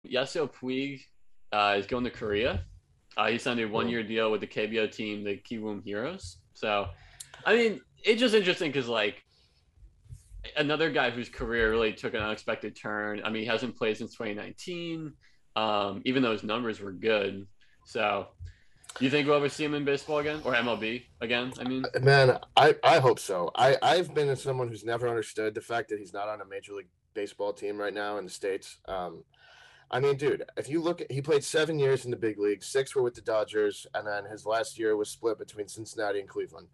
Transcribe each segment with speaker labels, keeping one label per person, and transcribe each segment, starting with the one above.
Speaker 1: Yasiel Puig is going to Korea. He signed a
Speaker 2: Hmm.
Speaker 1: one-year deal with the KBO team, the Kiwoom Heroes. So, I mean, it's just interesting because like another guy whose career really took an unexpected turn. I mean, he hasn't played since 2019, even though his numbers were good. So, do you think we'll ever see him in baseball again or MLB again? I mean,
Speaker 2: Man, I hope so. I've been someone who's never understood the fact that he's not on a major league baseball team right now in the States. I mean, dude, if you look at, he played 7 years in the big league, six were with the Dodgers, and then his last year was split between Cincinnati and Cleveland.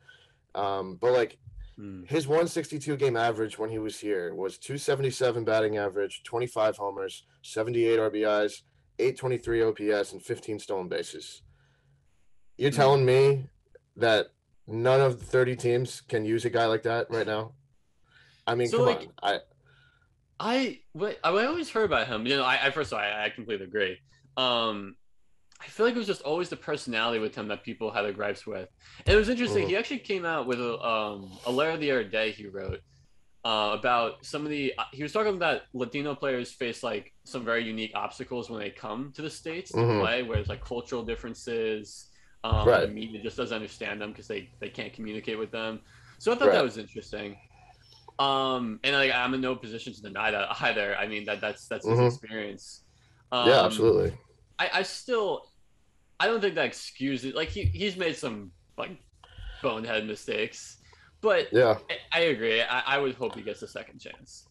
Speaker 2: But like
Speaker 1: hmm.
Speaker 2: his 162 game average when he was here was 277 batting average, 25 homers, 78 RBIs, 823 OPS, and 15 stolen bases. You're
Speaker 1: Hmm.
Speaker 2: telling me that none of the 30 teams can use a guy like that right now? I mean,
Speaker 1: So
Speaker 2: come
Speaker 1: like
Speaker 2: on. I
Speaker 1: I always heard about him. I first of all, I completely agree. Um, I feel like it was just always the personality with him that people had their gripes with. And it was interesting.
Speaker 2: mhm.
Speaker 1: He actually came out with a letter the other day he wrote about some of the. He was talking about Latino players face like some very unique obstacles when they come to the states to
Speaker 2: Mhm.
Speaker 1: play, where it's like cultural differences. The
Speaker 2: Right.
Speaker 1: media just doesn't understand them because they can't communicate with them. So I thought that
Speaker 2: Right.
Speaker 1: was interesting. And like I'm in no position to deny that either. I mean that's his
Speaker 2: Mhm.
Speaker 1: experience.
Speaker 2: Yeah,
Speaker 1: Um,
Speaker 2: absolutely.
Speaker 1: I still I don't think that excuses like he's made some like bonehead mistakes, but
Speaker 2: Yeah.
Speaker 1: I agree. I would hope he gets a second chance.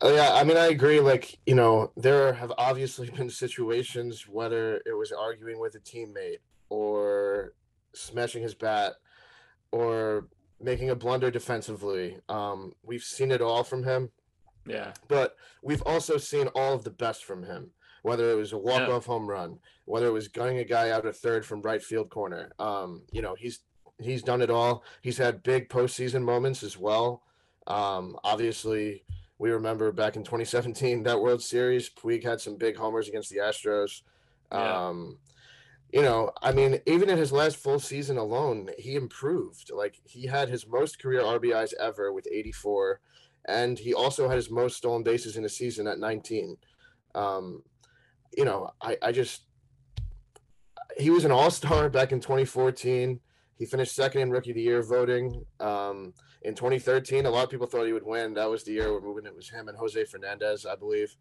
Speaker 2: Yeah, I mean, I agree. Like, there have obviously been situations, whether it was arguing with a teammate or smashing his bat or making a blunder defensively. We've seen it all from him,
Speaker 1: Yeah,
Speaker 2: but we've also seen all of the best from him, whether it was a
Speaker 1: yeah,
Speaker 2: walk-off home run, whether it was gunning a guy out of third from right field corner. He's done it all. He's had big postseason moments as well. Obviously, we remember back in 2017 that World Series, Puig had some big homers against the Astros.
Speaker 1: yeah,
Speaker 2: Um, I mean, even in his last full season alone, he improved. Like he had his most career RBIs ever with 84, and he also had his most stolen bases in a season at 19. Um, I just he was an all-star back in 2014. He finished second in rookie of the year voting. In 2013, a lot of people thought he would win. That was the year when it was him and Jose Fernandez, I believe.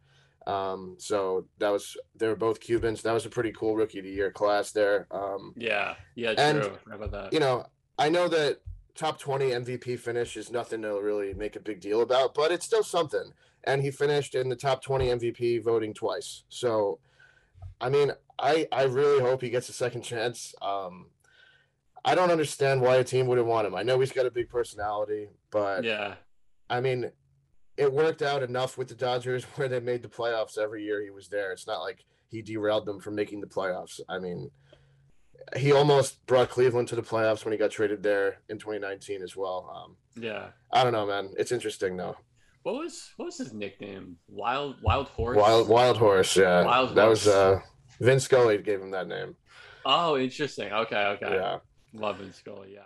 Speaker 2: So they were both Cubans. That was a pretty cool rookie of the year class there.
Speaker 1: yeah, yeah.
Speaker 2: And
Speaker 1: True. I forgot about that.
Speaker 2: you know, I know that top 20 MVP finish is nothing to really make a big deal about, but it's still something. And he finished in the top 20 MVP voting twice. So, I mean, I really hope he gets a second chance. I don't understand why a team wouldn't want him. I know he's got a big personality, but
Speaker 1: Yeah,
Speaker 2: I mean, it worked out enough with the Dodgers where they made the playoffs every year he was there. It's not like he derailed them from making the playoffs. I mean, he almost brought Cleveland to the playoffs when he got traded there in 2019 as well.
Speaker 1: yeah.
Speaker 2: I don't know, man. It's interesting though.
Speaker 1: What was his nickname? Wild
Speaker 2: Wild
Speaker 1: Horse.
Speaker 2: Wild Horse, yeah.
Speaker 1: Wild
Speaker 2: That was
Speaker 1: Horse.
Speaker 2: Vince Scully gave him that name.
Speaker 1: Oh, interesting. Okay, okay.
Speaker 2: Yeah.
Speaker 1: Love and Scully. Yeah.